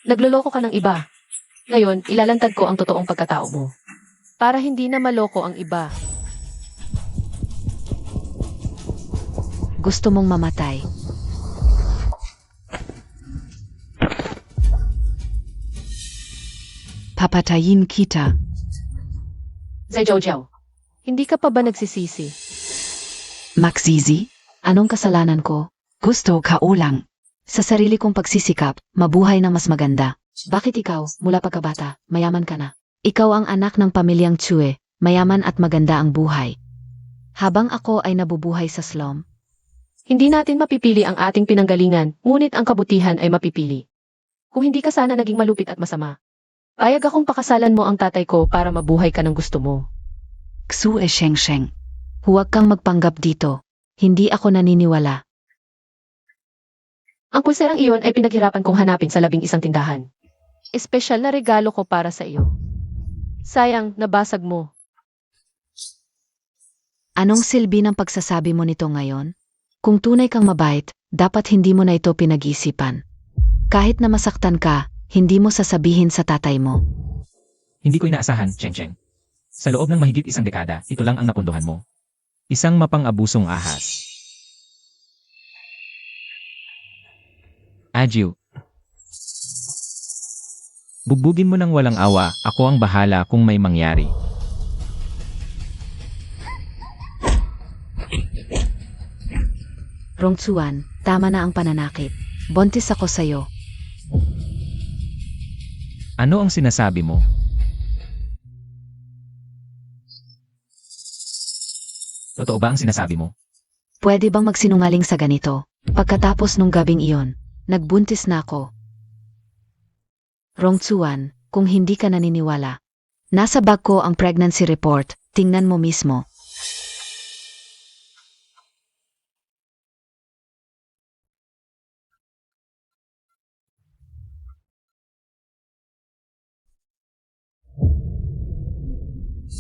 Nagloloko ka ng iba. Ngayon, ilalantad ko ang totoong pagkatao mo. Para hindi na maloko ang iba. Gusto mong mamatay. Papatayin kita. Zai Jiao, hindi ka pa ba nagsisisi? Magzizi? Anong kasalanan ko? Gusto ka ulang. Sa sarili kong pagsisikap, mabuhay na mas maganda. Bakit ikaw, mula pagkabata, mayaman ka na? Ikaw ang anak ng pamilyang Chue, mayaman at maganda ang buhay. Habang ako ay nabubuhay sa slum, Hindi natin mapipili ang ating pinanggalingan, ngunit ang kabutihan ay mapipili. Kung hindi ka sana naging malupit at masama, payag akong pakasalan mo ang tatay ko para mabuhay ka ng gusto mo. Xue Sheng Sheng. huwag kang magpanggap dito. Hindi ako naniniwala. Ang pulserang iyon ay pinaghirapan kong hanapin sa 11 tindahan. Espesyal na regalo ko para sa iyo. Sayang, nabasag mo. Anong silbi ng pagsasabi mo nito ngayon? Kung tunay kang mabait, dapat hindi mo na ito pinag-isipan. Kahit na masaktan ka, hindi mo sasabihin sa tatay mo. Hindi ko inaasahan, Cheng Cheng. Sa loob ng mahigit 1 dekada, ito lang ang napunduhan mo. Isang mapang-abusong ahas. Ajiu. Bugbugin mo ng walang awa, ako ang bahala kung may mangyari. Rongchuan, tama na ang pananakit. Buntis ako sa'yo. Ano ang sinasabi mo? Totoo ba ang sinasabi mo? Pwede bang magsinungaling sa ganito? Pagkatapos nung gabing iyon, nagbuntis na ako. Rongchuan, kung hindi ka naniniwala. Nasa bag ko ang pregnancy report, tingnan mo mismo.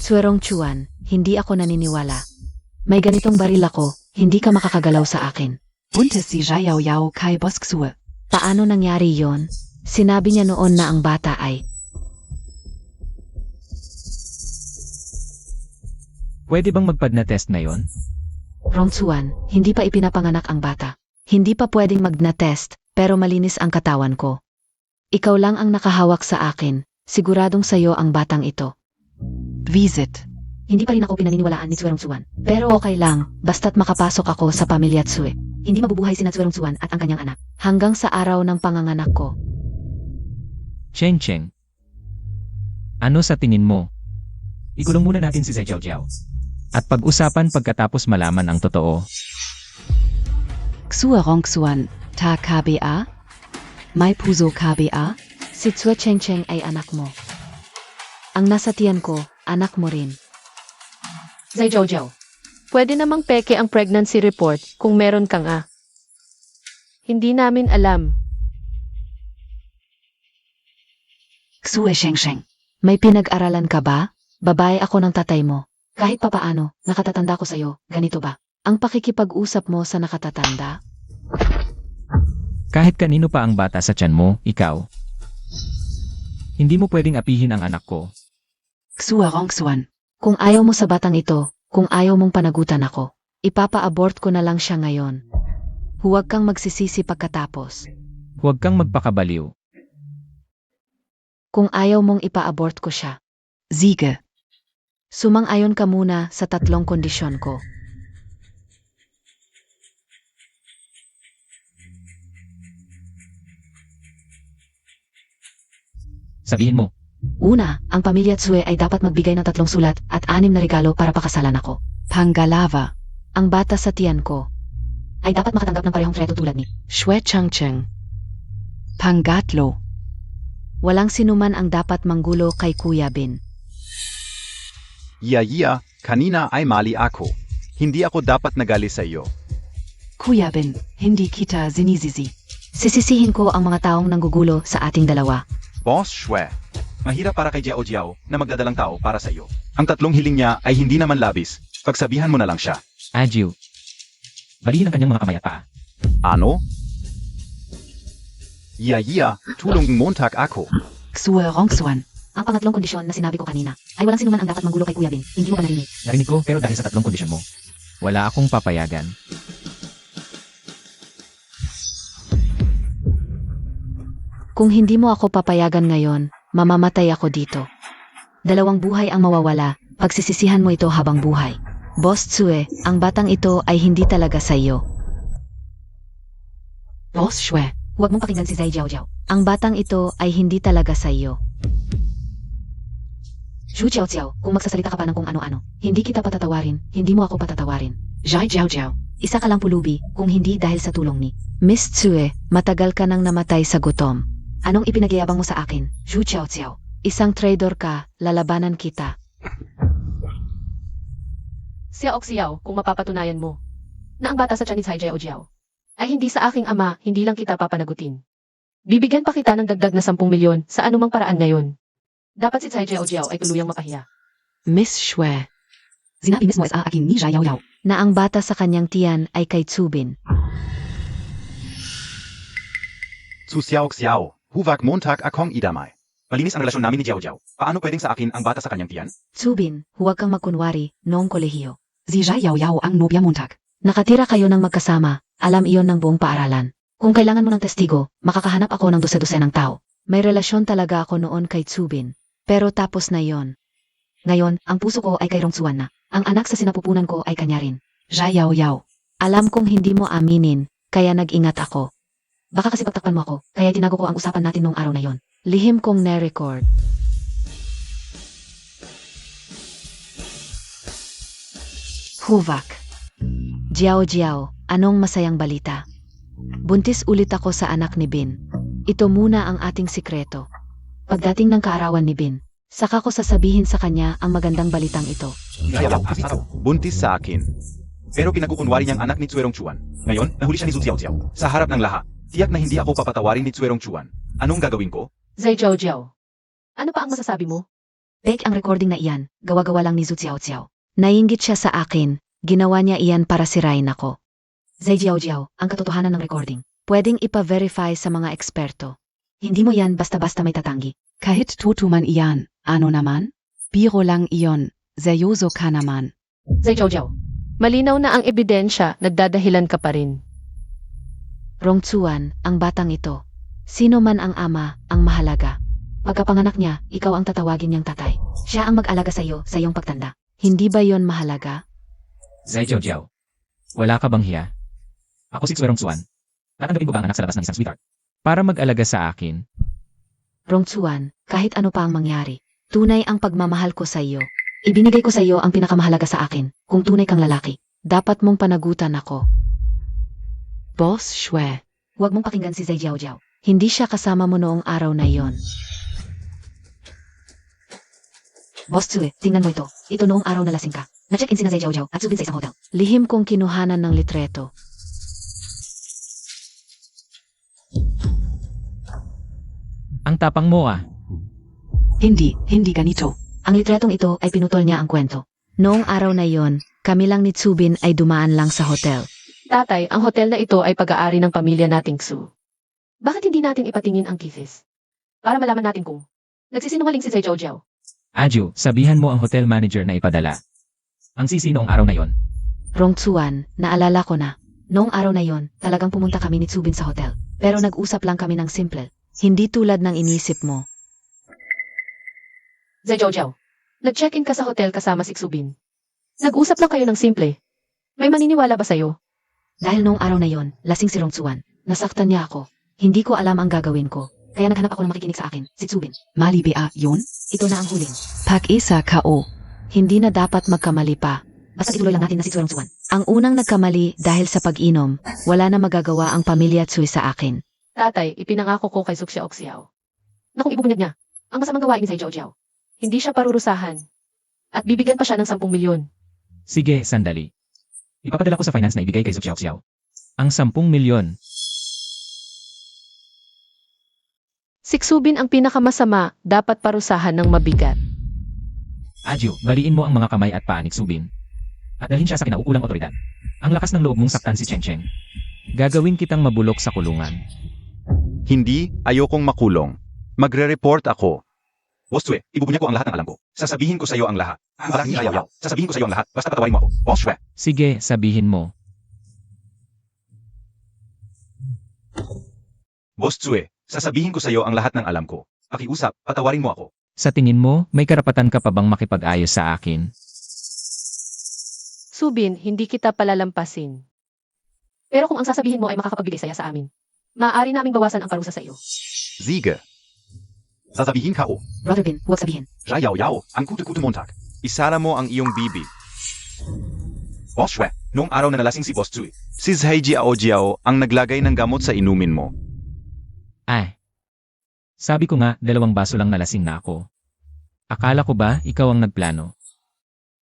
Rongchuan, hindi ako naniniwala. May ganitong baril ako, hindi ka makakagalaw sa akin. Buntes si Zhao Yao kay Boss Xue. Paano nangyari yon? Sinabi niya noon na ang bata ay... Pwede bang magpadna test ngayon? Rongchuan, hindi pa ipinapanganak ang bata. Hindi pa pwedeng magna-test, pero malinis ang katawan ko. Ikaw lang ang nakahawak sa akin, siguradong sayo ang batang ito. Visit. Hindi pa rin ako pinaniniwalaan ni Rongchuan. Pero okay lang, basta't makapasok ako sa pamilya Tsue. Hindi mabubuhay si Rongchuan at ang kanyang anak. Hanggang sa araw ng panganganak ko. Cheng Cheng. Ano sa tingin mo? Ikulong muna natin si Zai Jiao. At pag-usapan pagkatapos malaman ang totoo. Xue Rongxuan. Ta KBA? May puso KBA? Si Tsue Cheng Cheng ay anak mo. Ang nasa tiyan ko, anak mo rin. Zai Jiao, pwede namang peke ang pregnancy report kung meron kang Hindi namin alam. Xue Sheng Sheng. May pinag-aralan ka ba? Babae ako ng tatay mo. Kahit papaano, nakatatanda ko sa'yo, ganito ba? Ang pakikipag-usap mo sa nakatatanda? Kahit kanino pa ang bata sa tiyan mo, ikaw. Hindi mo pwedeng apihin ang anak ko. Xue Rongxuan. Kung ayaw mo sa batang ito, kung ayaw mong panagutan ako, ipapa-abort ko na lang siya ngayon. Huwag kang magsisisi pagkatapos. Huwag kang magpakabaliw. Kung ayaw mong ipa-abort ko siya, Siege. sumang-ayon ka muna sa 3 kondisyon ko. Sabihin mo. Una, ang pamilya Tsue ay dapat magbigay ng 3 sulat at 6 na regalo para pakasalan ako. Pangalava. Ang bata sa tiyan ko ay dapat makatanggap ng parehong treto tulad ni. Xue Changcheng. Pangatlo. Walang sinuman ang dapat manggulo kay Kuya Bin. Iya, kanina ay mali ako. Hindi ako dapat nagali sa iyo. Kuya Bin, hindi kita zinizisi. Sisisihin ko ang mga taong nanggugulo sa ating dalawa. Boss Shue, mahirap para kay Jiao Jiao na magdadalang tao para sa iyo. Ang 3 hiling niya ay hindi naman labis, Pagsabihan mo na lang siya. Ajiu. Balihin ang kanyang mga kamay at paa. Ano? Tulong Montag ako. Xue Rongsuan. Ang pangatlong kondisyon na sinabi ko kanina ay walang sinuman ang dapat manggulo kay Kuya Bin. Hindi mo ba narinig? Narinig ko pero dahil sa tatlong kondisyon mo, wala akong papayagan. Kung hindi mo ako papayagan ngayon, mamamatay ako dito. 2 buhay ang mawawala, pagsisisihan mo ito habang buhay. Boss Tsue, ang batang ito ay hindi talaga sa iyo. Boss Shue. Huwag mong pakinggan si Zai Jiao. Ang batang ito ay hindi talaga sa iyo. Zhu Xiao, kung magsasalita ka pa ng kung ano-ano, hindi kita patatawarin, hindi mo ako patatawarin. Zhai Jiao Jiao. Isa ka lang pulubi, kung hindi dahil sa tulong ni Miss Tsue, matagal ka nang namatay sa gutom. Anong ipinagyayabang mo sa akin, Zhu Xiao? Isang traitor ka, lalabanan kita. Xiao Xiao, kung mapapatunayan mo na ang bata sa tiyan ni Zai Jiao ay hindi sa aking ama, hindi lang kita papanagutin. Bibigyan pa kita ng dagdag na 10 milyon sa anumang paraan ngayon. Dapat si Zai Jiao ay tuluyang mapahiya. Miss Shue. Sinabi mismo sa akin ni Zhai Yao. Na ang bata sa kanyang tiyan ay kay Tsubin. Su Xiao, huwag Montag akong idamay. Malinis ang relasyon namin ni Jiao. Paano pwedeng sa akin ang bata sa kanyang tiyan? Tsubin, huwag kang magkunwari noong kolehiyo. Si Zhai Yao ang nobya Montag. Nakatira kayo ng magkasama, alam iyon ng buong paaralan. Kung kailangan mo ng testigo, makakahanap ako ng dusa-dusenang tao. May relasyon talaga ako noon kay Tsubin. Pero tapos na yon. Ngayon, ang puso ko ay kay Rongsuan na. Ang anak sa sinapupunan ko ay kanya rin. Zhai Yao. Alam kong hindi mo aminin, kaya nag-ingat ako. Baka kasi pagtakpan mo ako, kaya tinago ko ang usapan natin nung araw na yon. Lihim kong na-record. Huvak. Jiao, anong masayang balita? Buntis ulit ako sa anak ni Bin. Ito muna ang ating sikreto. Pagdating ng kaarawan ni Bin, saka ko sasabihin sa kanya ang magandang balitang ito. Buntis sa akin. Pero pinakukunwari niyang anak ni Tsuerong Chuan. Ngayon, nahuli siya ni Zhu Xiao. Sa harap ng lahat, tiyak na hindi ako papatawarin ni Tsuerong Chuan. Anong gagawin ko? Zai Jiao. Ano pa ang masasabi mo? Fake ang recording na iyan, gawa-gawa lang ni Zhu Xiao. Nainggit siya sa akin, ginawa niya iyan para sirain ako. Zai Jiao, ang katotohanan ng recording, pwedeng ipa-verify sa mga eksperto. Hindi mo yan basta-basta may tatanggi. Kahit tutuman iyan, ano naman? Biro lang iyon, seryoso ka naman. Zai Jiao. Malinaw na ang ebidensya, nagdadahilan ka pa rin. Rongsuan, ang batang ito. Sino man ang ama, ang mahalaga. Pagkapanganak niya, ikaw ang tatawagin niyang tatay. Siya ang mag-alaga sa iyo, sa iyong pagtanda. Hindi ba yon mahalaga? Zai Jiao. Wala ka bang hiya? Ako si Tsuerong Chuan. Tatanggapin ko ba ang anak sa labas ng isang sweetheart? Para mag-alaga sa akin. Rongsuan, kahit ano pa ang mangyari, tunay ang pagmamahal ko sa iyo. Ibinigay ko sa iyo ang pinakamahalaga sa akin. Kung tunay kang lalaki, dapat mong panagutan ako. Boss Shue. Huwag mong pakinggan si Zai Jiao. Hindi siya kasama mo noong araw na yon. Boss Tsue, tingnan mo ito. Ito noong araw na lasing ka. Na-check-in si Zai Jiao at Tsubin sa isang hotel. Lihim kong kinuhanan ng litreto. Ang tapang mo ah. Hindi ganito. Ang litretong ito ay pinutol niya ang kwento. Noong araw na yon, kami lang ni Tsubin ay dumaan lang sa hotel. Tatay, ang hotel na ito ay pag-aari ng pamilya nating Xu. Bakit hindi natin ipatingin ang kisses? Para malaman natin kung nagsisinungaling si Zai Jiao. Ajiu, sabihan mo ang hotel manager na ipadala. Ang sisi noong araw na yon. Rongsuan, naalala ko na. Noong araw na yon, talagang pumunta kami ni Tsubin sa hotel. Pero nag-usap lang kami ng simple. Hindi tulad ng inisip mo. Zai Jiao, nag-check-in ka sa hotel kasama si Xubin. Nag-usap lang kayo ng simple. May maniniwala ba sa'yo? Dahil noong araw na yon, lasing si Rongsuan. Nasaktan niya ako. Hindi ko alam ang gagawin ko. Kaya naghanap ako ng makikinig sa akin, si Tsubin. Mali ba yun? Ito na ang huling. Pag-isa kao. Hindi na dapat magkamali pa. Basta ituloy lang natin na si Rongsuan. Ang unang nagkamali dahil sa pag-inom, wala na magagawa ang pamilya Tsui sa akin. Tatay, ipinangako ko kay Xiao na kung ibubunyag niya ang masamang gawain ni Zai Jiao, hindi siya parurusahan. At bibigyan pa siya ng 10 milyon. Sige, sandali. Ipapadala ko sa finance na ibigay kay Xiao. Ang 10 milyon. Si Xubin ang pinakamasama, dapat parusahan ng mabigat. Ajiu, baliin mo ang mga kamay at paa ni Tsubin. at dalhin siya sa kinaukulang otoridad. Ang lakas ng loob mong saktan si Cheng Cheng. Gagawin kitang mabulok sa kulungan. Hindi, ayokong makulong. Magre-report ako. Boss Chue, ibubunya ko ang lahat ng alam ko. Sasabihin ko sa iyo ang lahat. Walang yaw. Sasabihin ko sa iyo ang lahat, basta patawarin mo ako. Boss Chue. Sige, sabihin mo. Boss Chue, sasabihin ko sa iyo ang lahat ng alam ko. Pakiusap, patawarin mo ako. Sa tingin mo, may karapatan ka pa bang makipag-ayos sa akin? Subin, hindi kita palalampasin. Pero kung ang sasabihin mo ay makakapagbigay saya sa amin, maaari naming bawasan ang parusa sa iyo. Sige. Sasabihin ka o. Brother Bin, huwag sabihin. Rayaw, ang kutu-kutu montag. Isara mo ang iyong bibi. Boss Chue, noong araw na nalasing si Boss Chue, si Zhai Jiao ang naglagay ng gamot sa inumin mo. Ay. Sabi ko nga, 2 baso lang nalasing na ako. Akala ko ba, ikaw ang nagplano?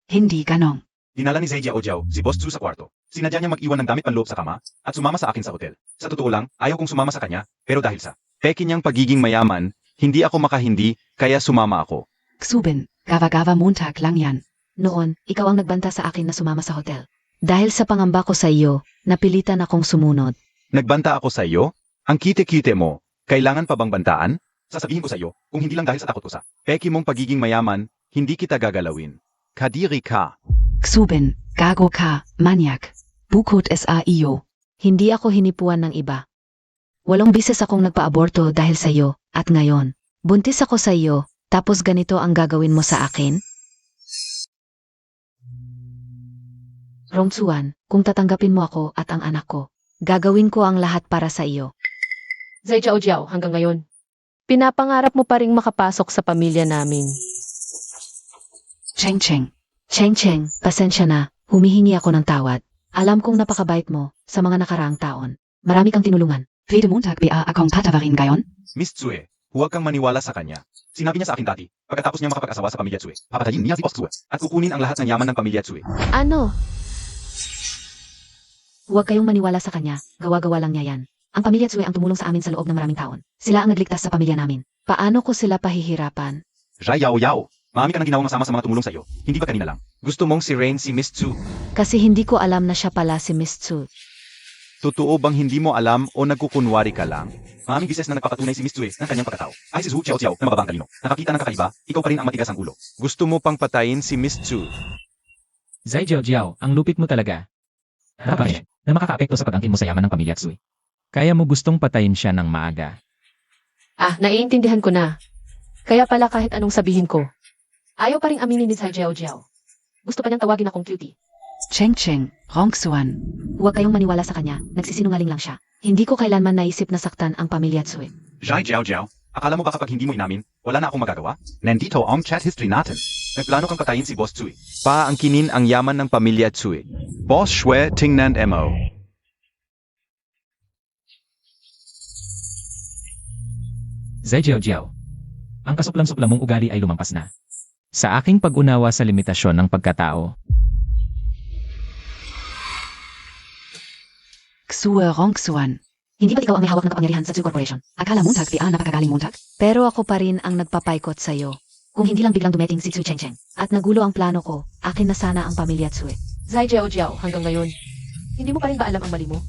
Hindi ganong. Dinala ni Zhai Jiao si Boss Chue sa kwarto. Sinadya niya mag-iwan ng damit panloob sa kama at sumama sa akin sa hotel. Sa totoo lang, ayaw kong sumama sa kanya, pero dahil sa peke niyang pagiging mayaman, hindi ako makahindi, kaya sumama ako. Subin, gawa-gawa Montag lang yan. Noon, ikaw ang nagbanta sa akin na sumama sa hotel. Dahil sa pangamba ko sa iyo, napilitan akong sumunod. Nagbanta ako sa iyo? Ang kite-kite mo, kailangan pa bang bantaan? Sasabihin ko sa iyo, kung hindi lang dahil sa takot ko sa peke mong pagiging mayaman, hindi kita gagalawin. Kadiri ka. Subin, gago ka, manyak. Bukod sa iyo. Hindi ako hinipuan ng iba. 8 bisis akong nagpa-aborto dahil sa iyo, at ngayon, buntis ako sa iyo, tapos ganito ang gagawin mo sa akin? Rongsuan, kung tatanggapin mo ako at ang anak ko, gagawin ko ang lahat para sa iyo. Zai Jiao, hanggang ngayon, pinapangarap mo pa ring makapasok sa pamilya namin. Cheng Cheng. Cheng Cheng, pasensya na, humihingi ako ng tawad. Alam kong napakabait mo sa mga nakaraang taon. Marami kang tinulungan. Pwede Montag ba akong tatawarin gayon? Miss Chue, huwag kang maniwala sa kanya. Sinabi niya sa akin dati, pagkatapos niya makapag-asawa sa pamilya Chue, papatayin niya si Boss Chue at kukunin ang lahat ng yaman ng pamilya Chue. Ano? Huwag kayong maniwala sa kanya, gawa-gawa lang niya yan. Ang pamilya Tsue ang tumulong sa amin sa loob ng maraming taon. Sila ang nagligtas sa pamilya namin. Paano ko sila pahihirapan? Rayaw. Marami ka nang ginawang masama sa mga tumulong sa iyo. Hindi ba kanina lang? Gusto mong si Rain si Miss Chue? Kasi hindi ko alam na siya pala si Miss Tsue. Totoo bang hindi mo alam o nagkukunwari ka lang? Maraming bises na nagpapatunay si Miss Chue ng kanyang pagkatao. Ay si Zhu Xiao na mababang talino. Nakakita ng kakaiba, ikaw pa rin ang matigas ang ulo. Gusto mo pang patayin si Miss Chue? Zai Jiao, ang lupit mo talaga. Dapat na makakaapekto sa pag-angkin mo sa yaman ng pamilya Tsui. Kaya mo gustong patayin siya ng maaga. Naiintindihan ko na. Kaya pala kahit anong sabihin ko, ayaw pa rin aminin ni Zai Jiao. Gusto pa niyang tawagin akong cutie. Cheng Cheng, Rongsuan. Huwag kayong maniwala sa kanya, nagsisinungaling lang siya. Hindi ko kailanman naisip na saktan ang pamilya Tsue. Zhai Jiao, akala mo ba kapag hindi mo inamin, wala na akong magagawa? Nandito ang chat history natin. Nagplano kang patayin si Boss Tsui. Paangkinin ang yaman ng pamilya Tsui. Boss Shue tingnan mo. Zai Jiao, ang kasuplam-suplam mong ugali ay lumampas na. Sa aking pag-unawa sa limitasyon ng pagkatao, Xue Rongsuan. Hindi ba't ikaw ang may hawak ng kapangyarihan sa Tsue Corporation? Akala Montag ba napakagaling Montag? Pero ako pa rin ang nagpapaikot sa'yo. Kung hindi lang biglang dumating si Tsue Cheng Cheng at nagulo ang plano ko, akin na sana ang pamilya Tsue. Zai Jiao, hanggang ngayon, hindi mo pa rin ba alam ang mali mo?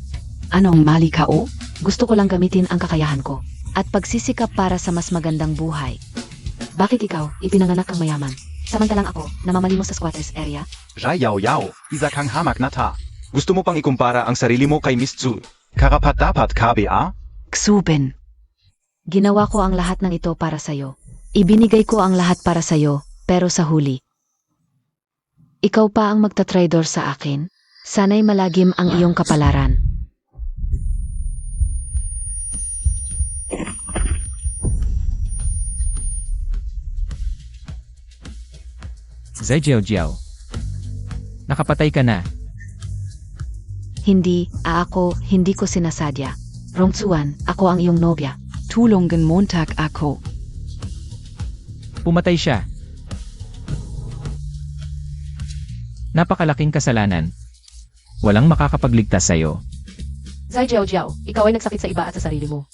Anong mali ka o? Gusto ko lang gamitin ang kakayahan ko at pagsisikap para sa mas magandang buhay. Bakit ikaw, ipinanganak kang mayaman, samantalang ako, namamalimos sa squatters area? Rayaw, isa kang hamak na ta. Gusto mo pang ikumpara ang sarili mo kay Miss Tsui? Karapat-dapat ka ba? Xubin. Ginawa ko ang lahat ng ito para sa'yo. Ibinigay ko ang lahat para sa'yo, pero sa huli. Ikaw pa ang magtatraidor sa akin? Sana'y malagim ang iyong kapalaran. Zai Jiao, nakapatay ka na. Hindi ko sinasadya. Rongsuan, ako ang iyong nobya. Tulungan Montag ako. Pumatay siya. Napakalaking kasalanan. Walang makakapagligtas sa'yo. Zai Jiao, ikaw ay nagsakit sa iba at sa sarili mo.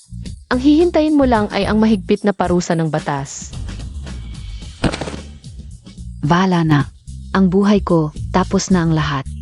Ang hihintayin mo lang ay ang mahigpit na parusa ng batas. Wala na. Ang buhay ko Tapos na ang lahat.